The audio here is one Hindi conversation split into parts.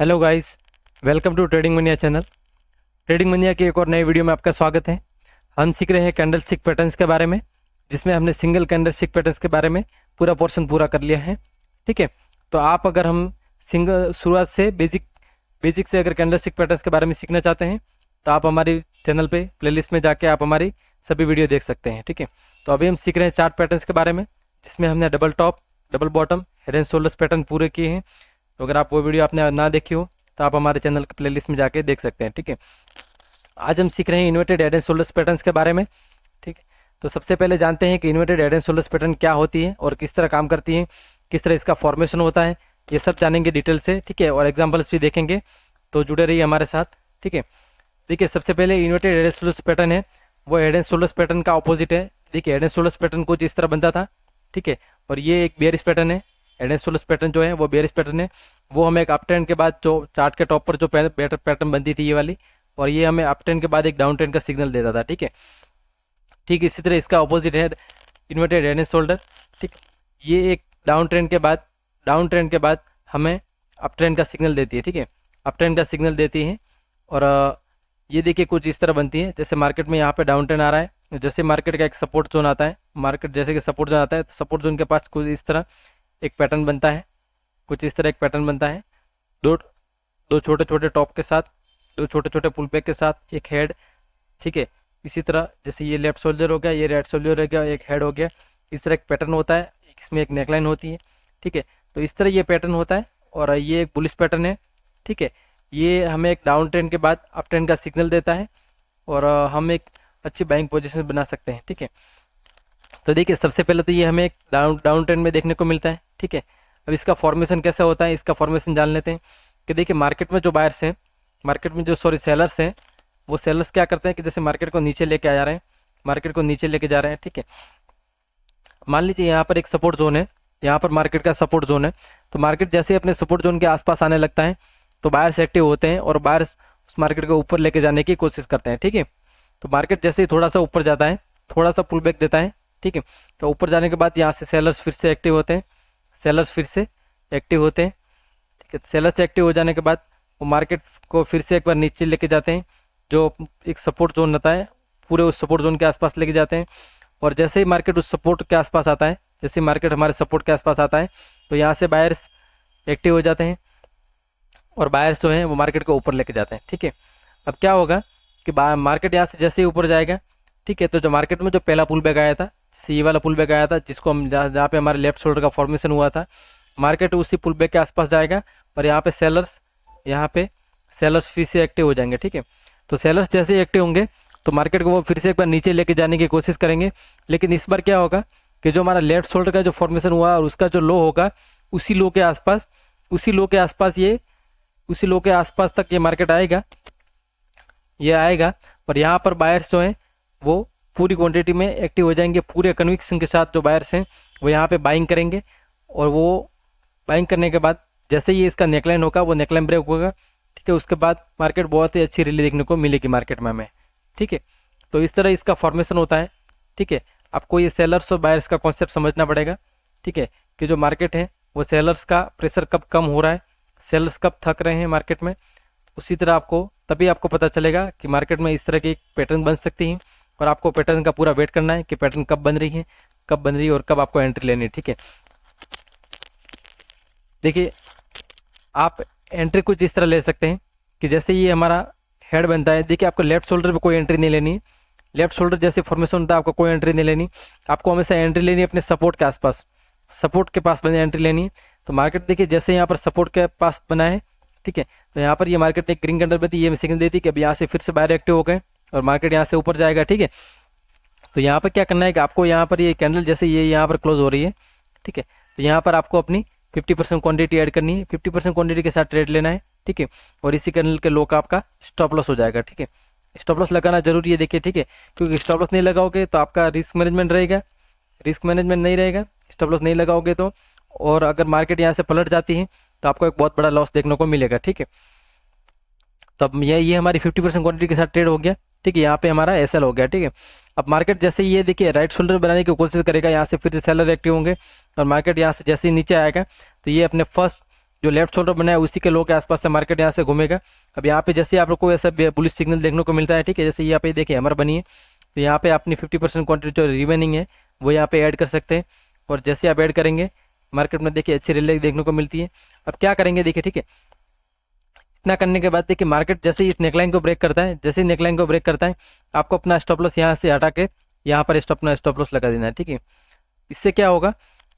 Hello guys, welcome to Trading Mania channel. Trading Mania की एक और नई वीडियो में आपका स्वागत है। हम सीख रहे हैं कैंडल स्टिक पैटर्न्स के बारे में, जिसमें हमने सिंगल कैंडल स्टिक पैटर्न्स के बारे में पूरा पोर्शन पूरा कर लिया है। ठीक है, तो आप अगर हम सिंगल शुरुआत से बेसिक से अगर कैंडल स्टिक पैटर्न्स के बारे में सीखना चाहते हैं तो आप हमारे चैनल पे प्लेलिस्ट में जाके आप हमारी सभी वीडियो देख सकते हैं। ठीक है, तो अभी हम सीख रहे हैं चार्ट पैटर्न्स के बारे में, जिसमें हमने double top, double bottom, head and shoulders pattern पूरे किए हैं। तो अगर आप वो वीडियो आपने ना देखी हो तो आप हमारे चैनल के प्लेलिस्ट में जाके देख सकते हैं। ठीक है, आज हम सीख रहे हैं inverted head and shoulders patterns के बारे में। ठीक है, तो सबसे पहले जानते हैं कि inverted head and shoulders pattern क्या होती है और किस तरह काम करती है, किस तरह इसका फॉर्मेशन होता है, ये सब जानेंगे डिटेल से। ठीक है, और एग्जाम्पल्स भी देखेंगे, तो जुड़े रहिए हमारे साथ। ठीक है, देखिए सबसे पहले inverted head and shoulders pattern है, वो हेड एंड शोल्डर्स पैटर्न का ऑपोजिट है। देखिए हेड एंड शोल्डर्स पैटर्न कुछ इस तरह बनता था। ठीक है, और ये एक बेयरिश पैटर्न है। हेड एंड शोल्डर्स पैटर्न जो है वो बेयरिश पैटर्न है। वो हमें एक अप ट्रेंड के बाद जो चार्ट के टॉप पर जो पैटर्न बनती थी ये वाली, और ये हमें अप ट्रेंड के बाद एक डाउन ट्रेंड का सिग्नल देता था। ठीक है, ठीक इसी तरह इसका ऑपोजिट है इन्वर्टेड हेड एंड शोल्डर। ठीक, ये एक डाउन ट्रेंड के बाद हमें अप ट्रेंड का सिग्नल देती है। ठीक है, अप ट्रेंड का सिग्नल देती है। और ये देखिए कुछ इस तरह बनती है। जैसे मार्केट में यहाँ पे डाउन ट्रेंड आ रहा है, जैसे मार्केट का एक सपोर्ट जोन आता है, मार्केट जैसे कि सपोर्ट जोन आता है तो सपोर्ट जोन के पास कुछ इस तरह एक पैटर्न बनता है, कुछ इस तरह एक पैटर्न बनता है। दो दो छोटे छोटे टॉप के साथ, दो छोटे छोटे पुल बैक के साथ एक हेड। ठीक है, इसी तरह जैसे ये लेफ्ट शोल्डर हो गया, ये राइट शोल्डर हो गया, एक हेड हो गया। इस तरह एक पैटर्न होता है, इसमें एक नेकलाइन होती है। ठीक है, तो इस तरह ये पैटर्न होता है और ये एक बुलिश पैटर्न है। ठीक है, ये हमें एक डाउन ट्रेंड के बाद अप ट्रेंड का सिग्नल देता है और हम एक अच्छी बाइंग पोजीशन बना सकते हैं। ठीक है, तो देखिए सबसे पहले तो ये हमें एक डाउन ट्रेंड में देखने को मिलता है। ठीक है, अब इसका फॉर्मेशन कैसे होता है, इसका फॉर्मेशन जान लेते हैं। कि देखिए मार्केट में जो बायर्स हैं, मार्केट में जो सेलर्स हैं, वो सेलर्स क्या करते हैं कि जैसे मार्केट को नीचे लेके आ जा रहे हैं, मार्केट को नीचे लेके जा रहे हैं। ठीक है, मान लीजिए यहाँ पर एक सपोर्ट जोन है, यहाँ पर मार्केट का सपोर्ट जोन है। तो मार्केट जैसे ही अपने सपोर्ट जोन के आसपास आने लगता है तो बायर्स एक्टिव होते हैं और बायर्स उस मार्केट को ऊपर लेके जाने की कोशिश करते हैं। ठीक है, तो मार्केट जैसे ही थोड़ा सा ऊपर जाता है, थोड़ा सा पुल बैक देता है। ठीक है, तो ऊपर जाने के बाद यहाँ से सेलर्स फिर से एक्टिव होते हैं, सेलर्स फिर से एक्टिव होते हैं। ठीक है, सेलर्स एक्टिव हो जाने के बाद वो मार्केट को फिर से एक बार नीचे लेके जाते हैं, जो एक सपोर्ट जोन रहता है, पूरे उस सपोर्ट जोन के आसपास लेके जाते हैं। और जैसे ही मार्केट उस सपोर्ट के आसपास आता है, जैसे मार्केट हमारे सपोर्ट के आसपास आता है तो यहाँ से बायर्स एक्टिव हो जाते हैं और बायर्स जो हैं वो मार्केट को ऊपर लेके जाते हैं। ठीक है, अब क्या होगा कि मार्केट यहाँ से जैसे ही ऊपर जाएगा, ठीक है, तो जो मार्केट में जो पहला पुल बैक आया था, जैसे ये वाला पुल बैक आया था जिसको हम जहाँ पे हमारे लेफ्ट शोल्डर का फॉर्मेशन हुआ था, मार्केट उसी पुल बैक के आसपास जाएगा और यहाँ पे सेलर्स फिर से एक्टिव हो जाएंगे। ठीक है, तो सेलर्स जैसे ही एक्टिव होंगे तो मार्केट को वो फिर से एक बार नीचे लेके जाने की कोशिश करेंगे। लेकिन इस बार क्या होगा कि जो हमारा लेफ्ट शोल्डर का जो फॉर्मेशन हुआ और उसका जो लो होगा, उसी लो के आसपास तक ये मार्केट आएगा, ये आएगा। और यहाँ पर बायर्स जो हैं वो पूरी क्वांटिटी में एक्टिव हो जाएंगे, पूरे कन्विक्शन के साथ जो बायर्स हैं वो यहाँ पे बाइंग करेंगे। और वो बाइंग करने के बाद जैसे ही इसका नेकलाइन होगा, वो नेकलाइन ब्रेक होगा। ठीक है, उसके बाद मार्केट बहुत ही अच्छी रैली देखने को मिलेगी मार्केट में हमें। ठीक है, तो इस तरह इसका फॉर्मेशन होता है। ठीक है, आपको ये सेलर्स और बायर्स का कॉन्सेप्ट समझना पड़ेगा। ठीक है, कि जो मार्केट है वो सेलर्स का प्रेशर कब कम हो रहा है, सेलर्स कब थक रहे हैं मार्केट में, उसी तरह तभी आपको पता चलेगा कि मार्केट में इस तरह की पैटर्न बन सकती है। और आपको पैटर्न का पूरा वेट करना है कि पैटर्न कब बन रही है और कब आपको एंट्री लेनी है। ठीक है, देखिए आप एंट्री कुछ इस तरह ले सकते हैं कि जैसे ये हमारा हेड बनता है, देखिए आपको लेफ्ट शोल्डर पे कोई एंट्री नहीं लेनी है। लेफ्ट शोल्डर जैसे फॉर्मेशन होता है आपको कोई एंट्री नहीं लेनी, आपको हमेशा एंट्री लेनी है अपने सपोर्ट के आसपास, सपोर्ट के पास बने एंट्री लेनी है। तो मार्केट देखिए जैसे यहाँ पर सपोर्ट के पास बना है, ठीक है, तो यहाँ पर ये मार्केट ने ग्रीन कैंडल बनाई, ये सिग्नल देती कि अब यहाँ से फिर से बाहर एक्टिव हो गए और मार्केट यहाँ से ऊपर जाएगा। ठीक है, तो यहाँ पर क्या करना है कि आपको यहाँ पर ये कैंडल जैसे ये यहाँ पर क्लोज हो रही है, ठीक है, तो यहाँ पर आपको अपनी 50% क्वांटिटी ऐड करनी है, 50% क्वांटिटी के साथ ट्रेड लेना है। ठीक है, और इसी कैंडल के लो का आपका स्टॉप लॉस हो जाएगा। ठीक है, स्टॉप लॉस लगाना जरूरी है, देखिए। ठीक है, क्योंकि स्टॉप लॉस नहीं लगाओगे तो आपका रिस्क मैनेजमेंट नहीं रहेगा, स्टॉप लॉस नहीं लगाओगे तो। और अगर मार्केट यहाँ से पलट जाती है तो आपको एक बहुत बड़ा लॉस देखने को मिलेगा। ठीक है, तो अब ये हमारी 50% क्वांटिटी के साथ ट्रेड हो गया। ठीक है, यहाँ पे हमारा एसएल हो गया। ठीक है, अब मार्केट जैसे ये देखिए राइट शोल्डर बनाने की कोशिश करेगा, यहाँ से फिर से सेलर एक्टिव होंगे और मार्केट यहाँ से जैसे ही नीचे आएगा तो ये अपने फर्स्ट जो लेफ्ट शोल्डर बना है उसी के लो के आसपास से मार्केट यहाँ से घूमेगा। अब यहाँ पे जैसे आप लोग को ऐसा बुलिश सिग्नल देखने को मिलता है, ठीक है, जैसे यहाँ पे देखिए हैमर बनी है, तो यहाँ पे अपनी 50% क्वांटिटी जो रिमेनिंग है वो यहाँ पे ऐड कर सकते हैं। और जैसे आप ऐड करेंगे मार्केट में देखिए अच्छी रैली देखने को मिलती है। अब क्या करेंगे देखिए, ठीक है, इतना करने के बाद देखिए मार्केट जैसे ही इस नेकलाइन को ब्रेक करता है, जैसे ही नेकलाइन को ब्रेक करता है आपको अपना स्टॉप लॉस यहाँ से हटा के यहाँ पर स्टॉप लॉस लगा देना है, ठीक है। इससे क्या होगा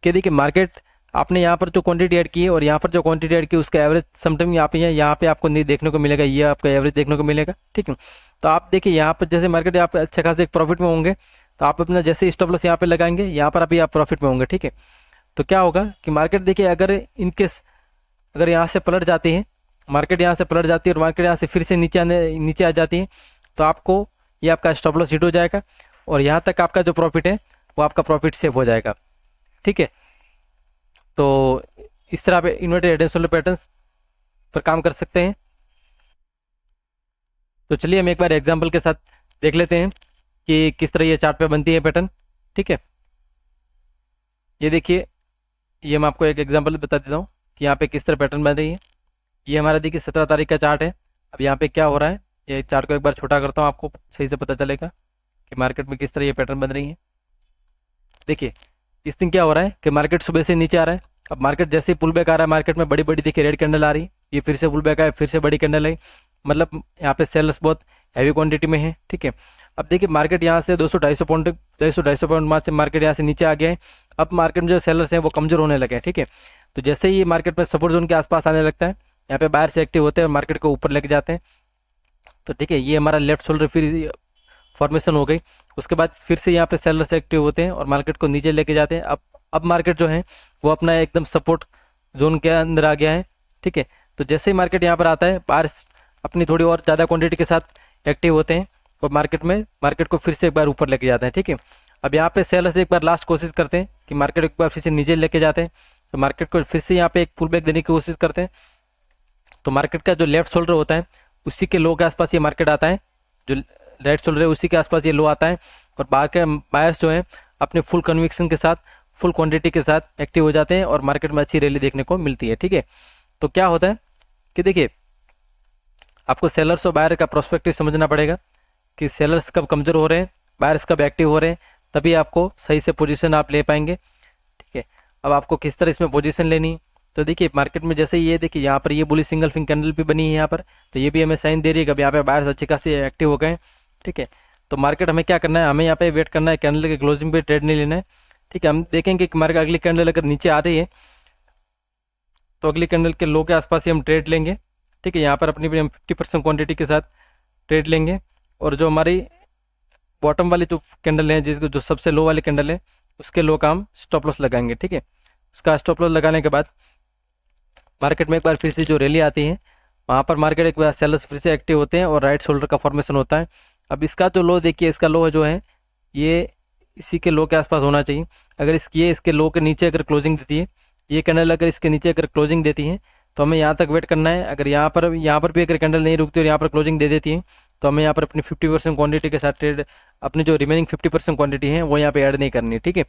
कि देखिए मार्केट आपने यहाँ पर जो क्वांटिटी ऐड की है और यहाँ पर जो क्वांटिटी ऐड की उसका एवरेज समटाइम यहाँ पे आपको नहीं देखने को मिलेगा, ये आपका एवरेज देखने को मिलेगा, ठीक है। तो आप देखिए यहाँ पर जैसे मार्केट आप अच्छे खासे एक प्रॉफिट में होंगे, तो आप अपना जैसे स्टॉप लॉस यहाँ पे लगाएंगे यहाँ पर अभी आप प्रॉफिट में होंगे, ठीक है। तो क्या होगा कि मार्केट देखिए अगर इनकेस अगर यहाँ से पलट जाती है, मार्केट यहाँ से पलट जाती है और मार्केट यहाँ से फिर से नीचे आ जाती है, तो आपको ये आपका स्टॉप लॉस हिट हो जाएगा और यहाँ तक आपका जो प्रॉफिट है वो आपका प्रॉफिट सेव हो जाएगा, ठीक है। तो इस तरह आप inverted head and shoulder patterns पर काम कर सकते हैं। तो चलिए हम एक बार एग्जांपल के साथ देख लेते हैं कि किस तरह ये चार्ट पे बनती है पैटर्न, ठीक है। ये देखिए, ये मैं आपको एक एग्जांपल बता देता हूँ कि यहाँ पे किस तरह पैटर्न बन रही है। ये हमारा देखिए 17 तारीख का चार्ट है। अब यहाँ पे क्या हो रहा है, ये चार्ट को एक बार छोटा करता हूँ, आपको सही से पता चलेगा कि मार्केट में किस तरह ये पैटर्न बन रही है। देखिए इस दिन क्या हो रहा है कि मार्केट सुबह से नीचे आ रहा है। अब मार्केट जैसे ही पुल बैक आ रहा है, मार्केट में बड़ी बड़ी देखिए रेड कैंडल आ रही है, ये फिर से पुल बैक आया, फिर से बड़ी कैंडल आई, मतलब यहाँ पे सेलर्स बहुत हैवी क्वांटिटी में है, ठीक है। अब देखिए मार्केट यहाँ से 200-250 पॉइंट 250 पॉइंट से मार्केट यहाँ से नीचे आ गया है। अब मार्केट में जो सेलर्स हैं वो कमजोर होने लगे हैं, ठीक है। तो जैसे ही मार्केट में सपोर्ट जोन के आसपास आने लगता है, यहाँ पे बाहर से एक्टिव होते हैं और मार्केट को ऊपर लेके जाते हैं। तो ठीक है, ये हमारा लेफ्ट शोल्डर फिर फॉर्मेशन हो गई। उसके बाद फिर से यहाँ पे सेलर्स एक्टिव होते हैं और मार्केट को नीचे लेके जाते हैं। अब मार्केट जो है वो अपना एकदम सपोर्ट जोन के अंदर आ गया है, ठीक है। तो जैसे ही मार्केट यहाँ पर आता है, बाहर अपनी थोड़ी और ज़्यादा क्वांटिटी के साथ एक्टिव होते हैं और मार्केट को फिर से एक बार ऊपर लेके जाते हैं, ठीक है। अब यहाँ पे सेलर्स एक बार लास्ट कोशिश करते हैं कि मार्केट एक बार फिर से नीचे लेके जाते हैं, तो मार्केट को फिर से यहाँ पे एक पुल बैक देने की कोशिश करते हैं। तो मार्केट का जो लेफ्ट शोल्डर होता है उसी के लो के आसपास ये मार्केट आता है, जो राइट शोल्डर है उसी के आसपास ये लो आता है और बायर्स जो है अपने फुल कन्विक्शन के साथ, फुल क्वांटिटी के साथ एक्टिव हो जाते हैं और मार्केट में अच्छी रैली देखने को मिलती है, ठीक है। तो क्या होता है कि देखिए आपको सेलर्स और बायर का प्रोस्पेक्टिव समझना पड़ेगा कि सेलर्स कब कमजोर हो रहे हैं, बायर्स कब एक्टिव हो रहे हैं, तभी आपको सही से पोजीशन आप ले पाएंगे, ठीक है। अब आपको किस तरह इसमें पोजीशन लेनी है, तो देखिए मार्केट में जैसे ये देखिए यहाँ पर ये बुलिश सिंगल फिंगर कैंडल भी बनी है यहाँ पर, तो ये भी हमें साइन दे रही है कि अब यहाँ पे बायर्स अच्छी खासी एक्टिव हो गए, ठीक है। तो मार्केट हमें क्या करना है, हमें यहाँ पे वेट करना है, कैंडल के क्लोजिंग पे ट्रेड नहीं लेना है, ठीक है। हम देखेंगे कि मार्केट अगली कैंडल अगर नीचे आ रही है तो अगली कैंडल के लो के आसपास ही हम ट्रेड लेंगे, ठीक है। यहाँ पर अपनी भी हम 50% क्वांटिटी के साथ ट्रेड लेंगे और जो हमारी बॉटम वाली जो कैंडल है, जिसको जो सबसे लो वाली कैंडल है उसके लो का हम स्टॉप लॉस लगाएंगे, ठीक है। उसका स्टॉप लॉस लगाने के बाद मार्केट में एक बार फिर से जो रैली आती है वहाँ पर मार्केट एक बार सेलर्स फिर से एक्टिव होते हैं और राइट शोल्डर का फॉर्मेशन होता है। अब इसका जो लो देखिए, इसका लो जो है ये इसी के लो के आसपास होना चाहिए। अगर इसके लो के नीचे अगर क्लोजिंग देती है, ये कैंडल अगर इसके नीचे अगर क्लोजिंग देती है तो हमें यहाँ तक वेट करना है। अगर यहाँ पर भी अगर कैंडल नहीं रुकती और यहाँ पर क्लोजिंग दे देती है तो हमें यहाँ पर अपनी 50% क्वांटिटी के साथ ट्रेड, अपनी जो रिमेनिंग 50% क्वांटिटी है वो यहाँ पे ऐड नहीं करनी है, ठीक है।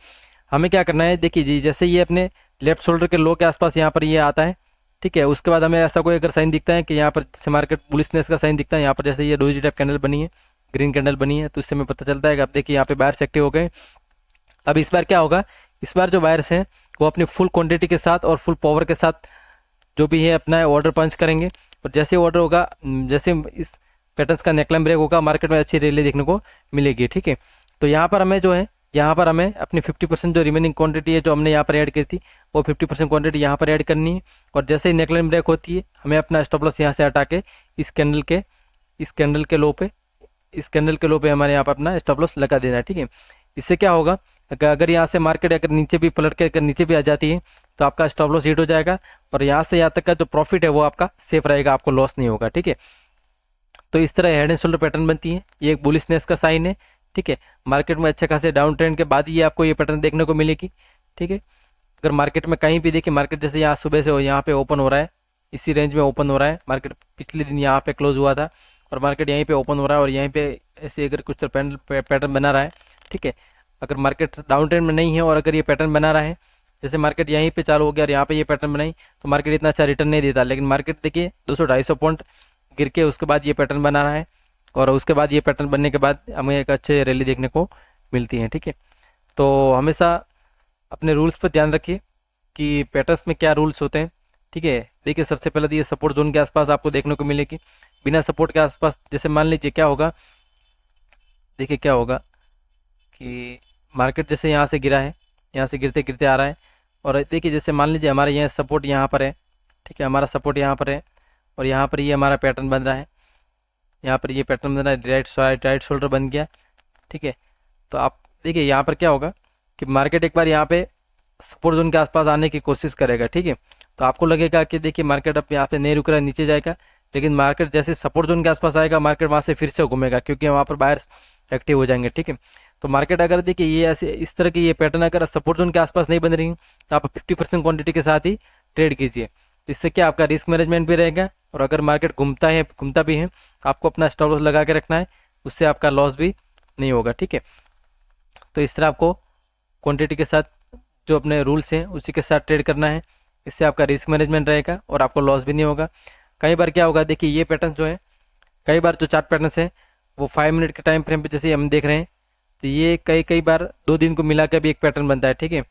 हमें क्या करना है, देखिए जी जैसे ये अपने लेफ्ट शोल्डर के लो के आसपास यहाँ पर ये आता है, ठीक है। उसके बाद हमें ऐसा कोई अगर साइन दिखता है कि यहाँ पर जैसे मार्केट बुलिशनेस का साइन दिखता है, यहाँ पर जैसे ये डोजी टाइप कैंडल बनी है, ग्रीन कैंडल बनी है, तो इससे हमें पता चलता है कि अब देखिए यहाँ पे बायर्स एक्टिव हो गए। अब इस बार क्या होगा, इस बार जो बायर्स हैं वो अपनी फुल क्वांटिटी के साथ और फुल पावर के साथ जो भी है अपना ऑर्डर पंच करेंगे और जैसे ऑर्डर होगा, जैसे इस पैटर्न्स का नेकलाइन ब्रेक होगा, मार्केट में अच्छी रैली देखने को मिलेगी, ठीक है। तो यहाँ पर हमें जो है, यहाँ पर हमें अपनी 50% जो रिमेनिंग क्वांटिटी है जो हमने यहाँ पर ऐड की थी वो 50% क्वांटिटी यहाँ पर ऐड करनी है और जैसे ही नेकलाइन ब्रेक होती है हमें अपना स्टॉप लॉस यहाँ से हटा के इस कैंडल के लो पे हमारे यहाँ पर अपना स्टॉप लॉस लगा देना है, ठीक है। इससे क्या होगा, अगर यहाँ से मार्केट अगर नीचे भी पलट के अगर नीचे भी आ जाती है तो आपका स्टॉप लॉस हिट हो जाएगा और यहाँ से यहाँ तक का जो प्रॉफिट है वो आपका सेफ रहेगा, आपको लॉस नहीं होगा, ठीक है। तो इस तरह हेड एंड शोल्डर पैटर्न बनती है, ये एक बुलिशनेस का साइन है, ठीक है। मार्केट में अच्छे खासे डाउन ट्रेंड के बाद ये आपको ये पैटर्न देखने को मिलेगी, ठीक है। अगर मार्केट में कहीं भी देखिए, मार्केट जैसे यहाँ सुबह से यहाँ पे ओपन हो रहा है, इसी रेंज में ओपन हो रहा है मार्केट, पिछले दिन यहाँ पे क्लोज हुआ था और मार्केट यहीं पे ओपन हो रहा है और यहीं पे ऐसे अगर कुछ पैटर्न बना रहा है, ठीक है। अगर मार्केट डाउन ट्रेंड में नहीं है और अगर ये पैटर्न बना रहा है जैसे मार्केट यहीं पे चालू हो गया और यहाँ पे ये पैटर्न बनाई तो मार्केट इतना अच्छा रिटर्न नहीं देता, लेकिन मार्केट देखिए 200-250 पॉइंट गिर के उसके बाद ये पैटर्न बना रहा है और उसके बाद ये पैटर्न बनने के बाद हमें एक अच्छे रैली देखने को मिलती है। ठीक है, तो हमेशा अपने रूल्स पर ध्यान रखिए कि पैटर्न्स में क्या रूल्स होते हैं। ठीक है, देखिए सबसे पहले तो ये सपोर्ट जोन के आसपास आपको देखने को मिलेगी, बिना सपोर्ट के आसपास जैसे मान लीजिए क्या होगा, देखिए क्या होगा कि मार्केट जैसे यहाँ से गिरा है, यहाँ से गिरते गिरते आ रहा है और देखिए जैसे मान लीजिए हमारे यहाँ सपोर्ट यहाँ पर है। ठीक है, हमारा सपोर्ट यहाँ पर है और यहाँ पर ये हमारा पैटर्न बन रहा है, यहाँ पर ये पैटर्न बन रहा है, राइट शोल्डर बन गया। ठीक है, तो आप देखिए यहाँ पर क्या होगा कि मार्केट एक बार यहाँ पे सपोर्ट जोन के आसपास आने की कोशिश करेगा। ठीक है, तो आपको लगेगा कि देखिए मार्केट अब यहाँ पे नहीं रुक रहा है, नीचे जाएगा, लेकिन मार्केट जैसे सपोर्ट जोन के आसपास आएगा मार्केट वहाँ से फिर से घूमेगा क्योंकि वहाँ पर बायर्स एक्टिव हो जाएंगे। ठीक है, तो मार्केट अगर देखिए ये ऐसे इस तरह की ये पैटर्न अगर सपोर्ट जोन के आसपास नहीं बन रही तो आप 50% क्वांटिटी के साथ ही ट्रेड कीजिए। इससे क्या आपका रिस्क मैनेजमेंट भी रहेगा और अगर मार्केट घूमता भी है आपको अपना स्टॉप लॉस लगा के रखना है, उससे आपका लॉस भी नहीं होगा। ठीक है, तो इस तरह आपको क्वांटिटी के साथ जो अपने रूल्स हैं उसी के साथ ट्रेड करना है, इससे आपका रिस्क मैनेजमेंट रहेगा और आपको लॉस भी नहीं होगा। कई बार क्या होगा, देखिए ये पैटर्न जो है, कई बार जो चार्ट पैटर्न्स हैं वो 5 मिनट के टाइम फ्रेम पे जैसे हम देख रहे हैं तो ये कई बार 2 दिन को मिला के भी एक पैटर्न बनता है। ठीक है,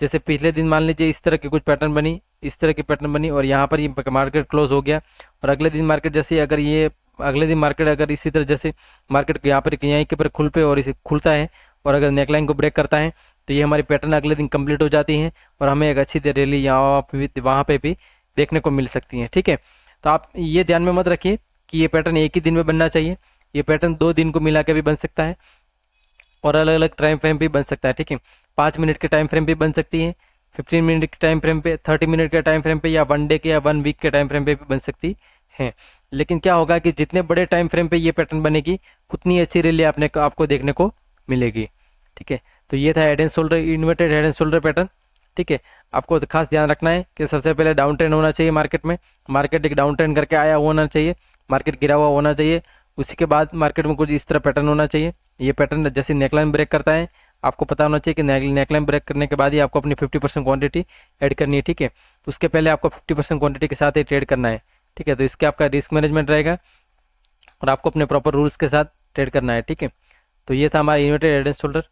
जैसे पिछले दिन मान लीजिए इस तरह की कुछ पैटर्न बनी, इस तरह की पैटर्न बनी और यहाँ पर ये मार्केट क्लोज हो गया और अगले दिन मार्केट जैसे अगर ये अगले दिन मार्केट अगर इसी तरह जैसे मार्केट यहाँ पर यहीं के पर खुल पे और इसे खुलता है और अगर नेकलाइन को ब्रेक करता है तो ये हमारी पैटर्न अगले दिन कंप्लीट हो जाती हैं और हमें एक अच्छी रैली यहाँ वहाँ पे भी देखने को मिल सकती है। ठीक है, तो आप ये ध्यान में मत रखिए कि ये पैटर्न एक ही दिन में बनना चाहिए, ये पैटर्न 2 दिन को मिला के भी बन सकता है और अलग अलग टाइम फ्रेम भी बन सकता है। ठीक है, 5 मिनट के टाइम फ्रेम भी बन सकती है, 15 मिनट के टाइम फ्रेम पे, 30 मिनट के टाइम फ्रेम पे या 1 डे के या 1 वीक के टाइम फ्रेम पे भी बन सकती है। लेकिन क्या होगा कि जितने बड़े टाइम फ्रेम पे ये पैटर्न बनेगी उतनी अच्छी रैली आपको देखने को मिलेगी। ठीक है, तो ये था head and shoulder, inverted head and shoulder pattern. ठीक है, आपको खास ध्यान रखना है कि सबसे पहले डाउन ट्रेंड होना चाहिए मार्केट में, मार्केट एक डाउन ट्रेंड करके आया होना चाहिए, मार्केट गिरा हुआ होना चाहिए, उसी के बाद मार्केट में कुछ इस तरह पैटर्न होना चाहिए। ये पैटर्न जैसे नेकलाइन ब्रेक करता है आपको पता होना चाहिए कि नेकलाइन ब्रेक करने के बाद ही आपको अपनी 50% क्वांटिटी ऐड करनी है। ठीक है, उसके पहले आपको 50% क्वांटिटी के साथ ही ट्रेड करना है। ठीक है, तो इसके आपका रिस्क मैनेजमेंट रहेगा और आपको अपने प्रॉपर रूल्स के साथ ट्रेड करना है। ठीक है, तो ये था हमारा इन्वर्टेड हेड एंड शोल्डर।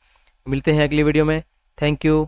मिलते हैं अगली वीडियो में। Thank you.